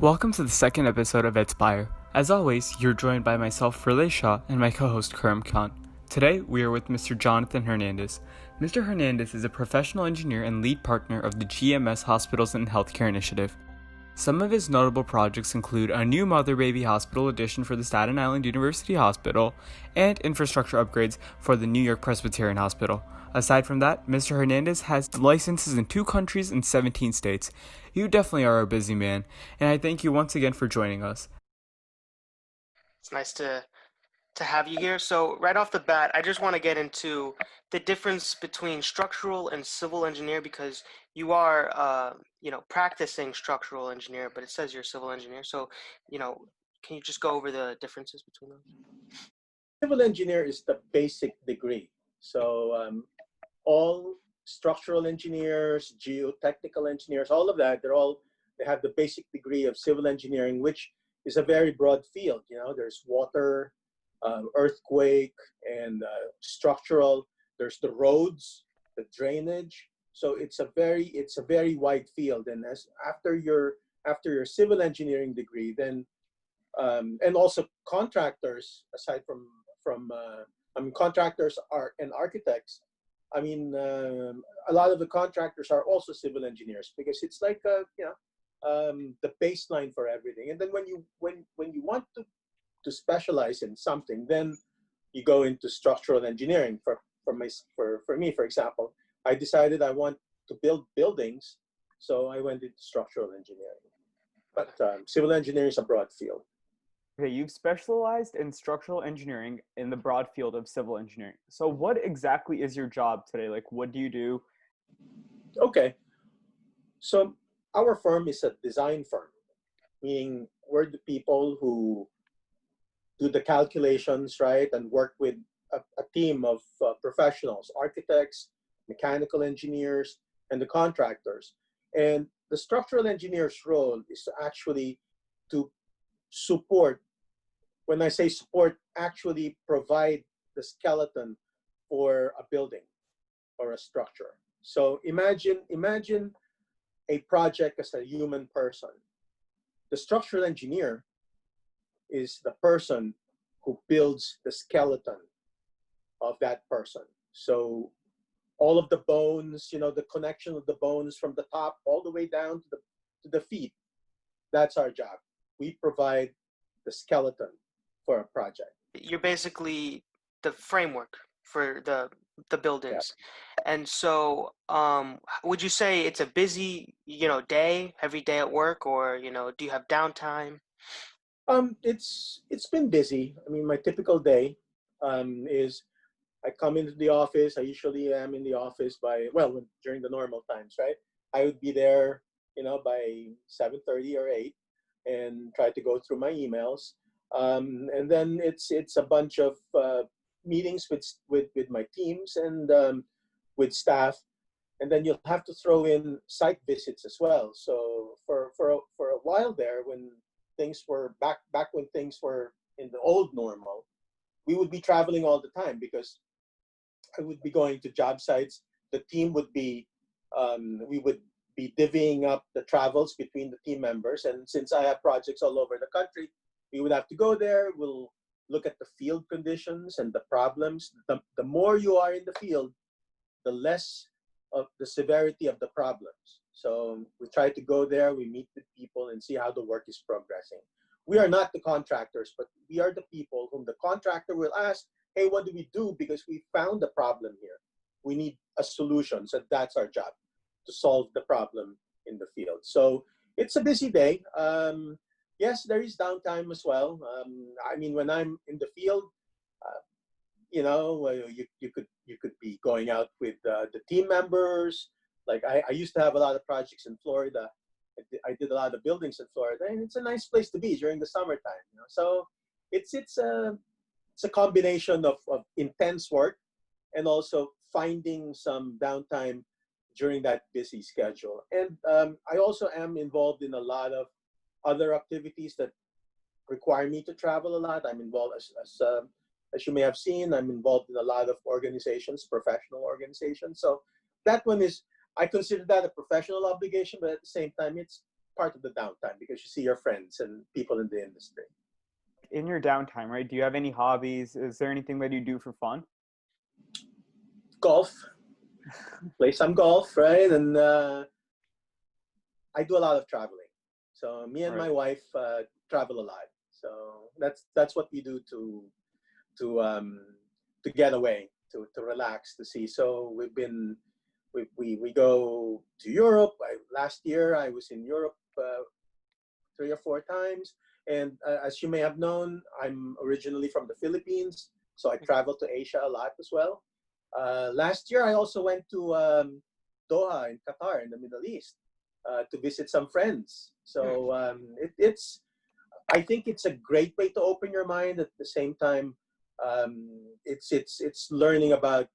Welcome to the second episode of Edspire. As always, you're joined by myself, Relay Shaw, and my co-host, Karam Khan. Today, we are with Mr. Jonathan Hernandez. Mr. Hernandez is a professional engineer and lead partner of the GMS Hospitals and Healthcare Initiative. Some of his notable projects include a new mother-baby hospital addition for the Staten Island University Hospital and infrastructure upgrades for the New York Presbyterian Hospital. Aside from that, Mr. Hernandez has licenses in 2 countries and 17 states. You definitely are a busy man, and I thank you once again for joining us. It's nice to have you here. So right off the bat, I just want to get into the difference between structural and civil engineer because you are, practicing structural engineer, but it says you're a civil engineer. So, can you just go over the differences between those? Civil engineer is the basic degree. So all structural engineers, geotechnical engineers, all of that, they have the basic degree of civil engineering, which is a very broad field. You know, there's water, earthquake, and structural. There's the roads, the drainage. So it's a very wide field. And after your civil engineering degree, then and also contractors, aside from contractors are and architects. I mean, a lot of the contractors are also civil engineers because it's like the baseline for everything. And then when you want to specialize in something, then you go into structural engineering. For me, for example, I decided I want to build buildings, so I went into structural engineering. But civil engineering is a broad field. Okay, you've specialized in structural engineering in the broad field of civil engineering. So what exactly is your job today? Like, what do you do? Okay, so our firm is a design firm, meaning we're the people who do the calculations, right, and work with a team of professionals, architects, mechanical engineers, and the contractors. And the structural engineer's role is to actually to support. When I say support, actually provide the skeleton for a building or a structure. So imagine a project as a human person. The structural engineer is the person who builds the skeleton of that person. So all of the bones, the connection of the bones from the top all the way down to the feet, that's our job. We provide the skeleton for a project. You're basically the framework for the Yeah. buildings. And so, would you say it's a busy, day, every day at work, or, do you have downtime? It's been busy. I mean, my typical day is I come into the office. I usually am in the office during the normal times, right? I would be there, by 7:30 or 8, and try to go through my emails. And then it's a bunch of meetings with my teams and with staff, and then you'll have to throw in site visits as well. So for a while there, when things were back when things were in the old normal, we would be traveling all the time because I would be going to job sites. The team would be we would be divvying up the travels between the team members, and since I have projects all over the country, we would have to go there. We'll look at the field conditions and the problems. The more you are in the field, the less of the severity of the problems. So we try to go there, we meet with people and see how the work is progressing. We are not the contractors, but we are the people whom the contractor will ask, hey, what do we do? Because we found the problem here. We need a solution. So that's our job, to solve the problem in the field. So it's a busy day. Yes, there is downtime as well. I mean, when I'm in the field, uh, you could be going out with the team members. Like I used to have a lot of projects in Florida. I did a lot of buildings in Florida, and it's a nice place to be during the summertime. So it's a combination of intense work and also finding some downtime during that busy schedule. And I also am involved in a lot of other activities that require me to travel a lot. I'm involved as you may have seen, I'm involved in a lot of organizations, professional organizations. So that one is, I consider that a professional obligation, but at the same time, it's part of the downtime because you see your friends and people in the industry. In your downtime, right? Do you have any hobbies? Is there anything that you do for fun? Golf, play some golf, right? And I do a lot of traveling. So me and my Right. wife travel a lot. So that's what we do to um, to get away, to relax, to see. So we go to Europe. Last year I was in Europe 3 or 4 times, and as you may have known, I'm originally from the Philippines, so I travel to Asia a lot as well. Last year I also went to Doha in Qatar in the Middle East to visit some friends. So it's I think it's a great way to open your mind. At the same time, it's learning about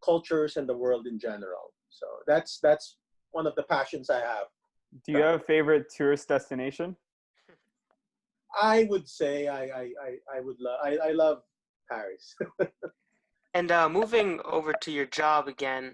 cultures and the world in general. So that's one of the passions I have. Do you have Travel. a favorite tourist destination? I would say I love Paris. And moving over to your job again,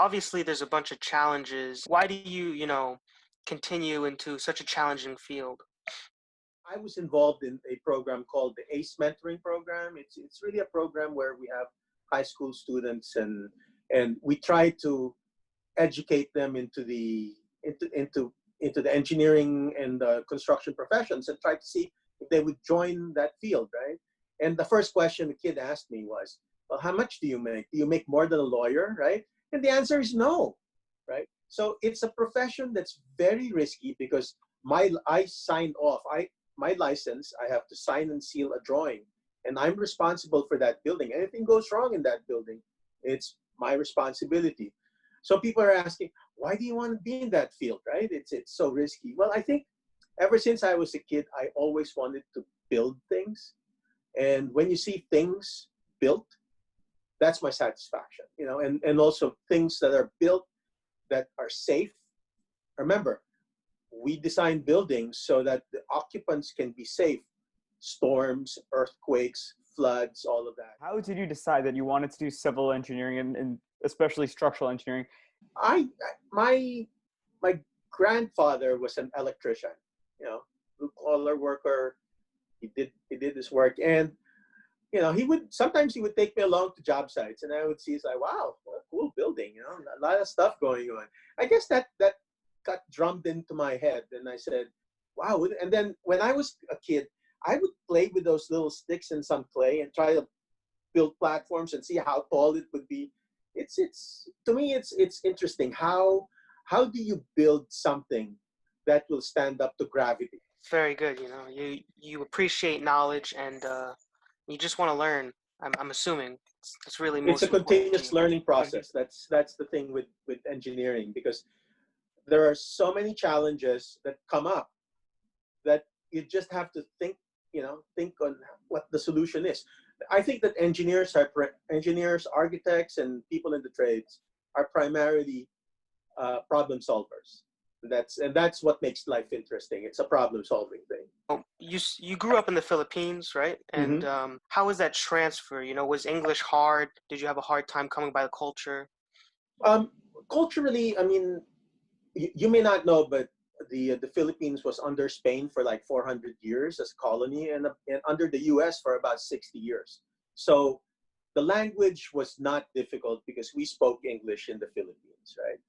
obviously there's a bunch of challenges. Why do you, continue into such a challenging field? I was involved in a program called the ACE Mentoring Program. It's really a program where we have high school students and we try to educate them into the engineering and the construction professions and try to see if they would join that field, right? And the first question the kid asked me was, well, how much do you make? Do you make more than a lawyer, right? And the answer is no, right? So it's a profession that's very risky because I signed off. My license, I have to sign and seal a drawing, and I'm responsible for that building. Anything goes wrong in that building, it's my responsibility. So people are asking, why do you want to be in that field, right? It's so risky. Well, I think ever since I was a kid, I always wanted to build things, and when you see things built, that's my satisfaction, and also things that are built that are safe. Remember, we design buildings so that the occupants can be safe. Storms, earthquakes, floods, all of that. How did you decide that you wanted to do civil engineering and especially structural engineering? I my my grandfather was an electrician, blue collar worker. He did his work, and he would take me along to job sites, and I would see, it's like, wow, what a cool building, a lot of stuff going on. I guess that got drummed into my head, and I said, wow. And then when I was a kid, I would play with those little sticks and some clay and try to build platforms and see how tall it would be. It's to me, it's interesting. How do you build something that will stand up to gravity? Very good. You appreciate knowledge and you just want to learn. I'm assuming it's really It's a most important to continuous you. learning Mhm. process. That's the thing with engineering, because there are so many challenges that come up that you just have to think on what the solution is. I think that engineers, architects, and people in the trades are primarily problem solvers. That's what makes life interesting. It's a problem solving thing. You grew up in the Philippines, right? And Hmm. how was that transfer? Was English hard? Did you have a hard time coming by the culture? Um, Culturally, I mean, you may not know, but the Philippines was under Spain for like 400 years as a colony, and under the U.S. for about 60 years. So the language was not difficult because we spoke English in the Philippines, right?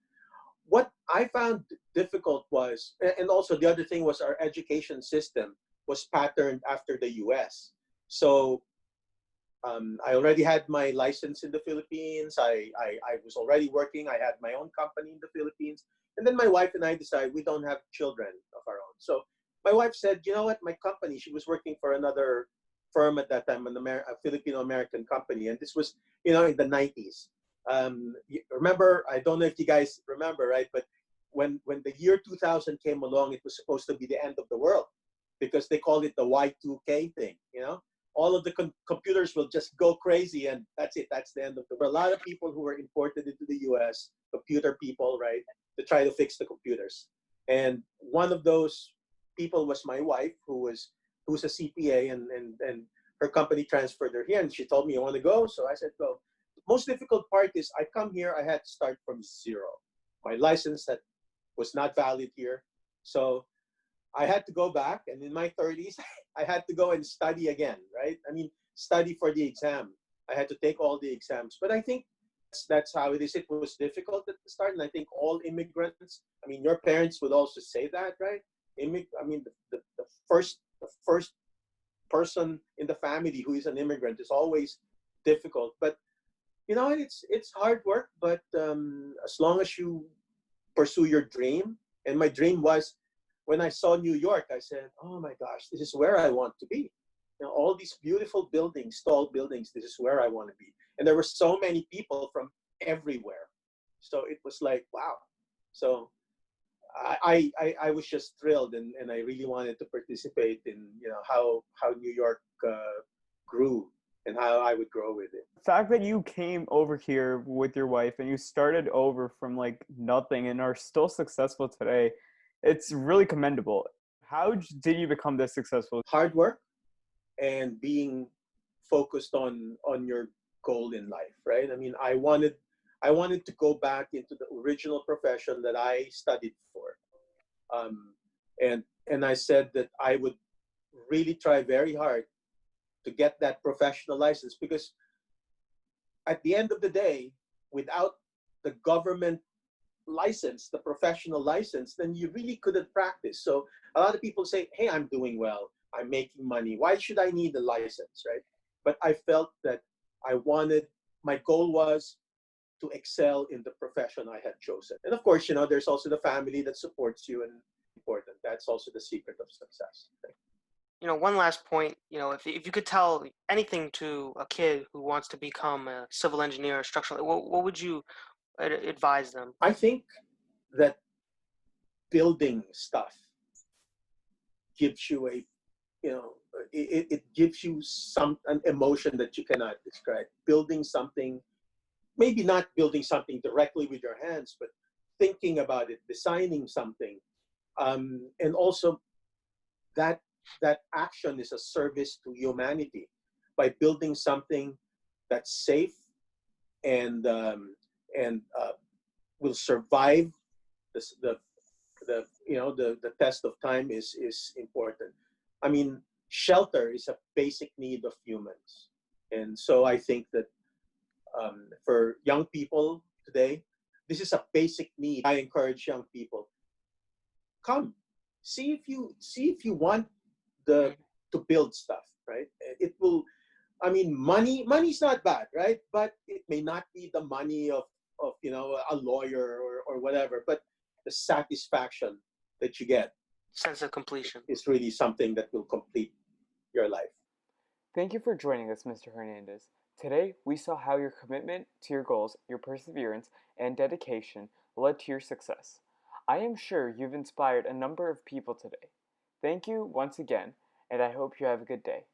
What I found difficult was, and also the other thing was, our education system was patterned after the U.S. So I already had my license in the Philippines. I was already working. I had my own company in the Philippines. And then my wife and I decided we don't have children of our own. So my wife said, you know what, my company, she was working for another firm at that time, a Filipino-American company. And this was, in the 90s. Remember, I don't know if you guys remember, right? But when the year 2000 came along, it was supposed to be the end of the world because they called it the Y2K thing. All of the computers will just go crazy, and that's it. That's the end of the world. A lot of people who were imported into the U.S., computer people, right, to try to fix the computers. And one of those people was my wife, who's a CPA, and her company transferred her here, and she told me, "You want to go?" So I said, "Go." The most difficult part is I come here, I had to start from zero. My license that was not valid here, so I had to go back, and in my 30s, I had to go and study again, right? I mean, study for the exam. I had to take all the exams. But I think that's how it is. It was difficult at the start, and I think all immigrants. I mean, your parents would also say that, right? I mean, the first person in the family who is an immigrant is always difficult. But it's hard work. But as long as you pursue your dream, and my dream was when I saw New York, I said, "Oh my gosh, this is where I want to be." All these beautiful buildings, tall buildings. This is where I want to be. And there were so many people from everywhere, so it was like, wow. So I was just thrilled, and I really wanted to participate in how New York grew and how I would grow with it. The fact that you came over here with your wife and you started over from like nothing and are still successful today, it's really commendable. How did you become this successful? Hard work and being focused on your goal in life, right? I mean, I wanted to go back into the original profession that I studied for, and I said that I would really try very hard to get that professional license, because at the end of the day, without the government license, the professional license, then you really couldn't practice. So a lot of people say, "Hey, I'm doing well, I'm making money. Why should I need a license?" Right? But I felt that my goal was to excel in the profession I had chosen. And of course, there's also the family that supports you, and important. That's also the secret of success. Right? One last point, if you could tell anything to a kid who wants to become a civil engineer or structural, what would you advise them? I think that building stuff gives you it gives you an emotion that you cannot describe. Building something, maybe not building something directly with your hands, but thinking about it, designing something, and also that action is a service to humanity by building something that's safe and will survive the the test of time is important. I mean, shelter is a basic need of humans, and so I think that for young people today, this is a basic need. I encourage young people, come, see if you want to build stuff, right? It will. I mean, money's not bad, right? But it may not be the money of a lawyer or whatever, but the satisfaction that you get Sense of completion. is really something that will complete your life. Thank you for joining us, Mr. Hernandez. Today, we saw how your commitment to your goals, your perseverance, and dedication led to your success. I am sure you've inspired a number of people today. Thank you once again, and I hope you have a good day.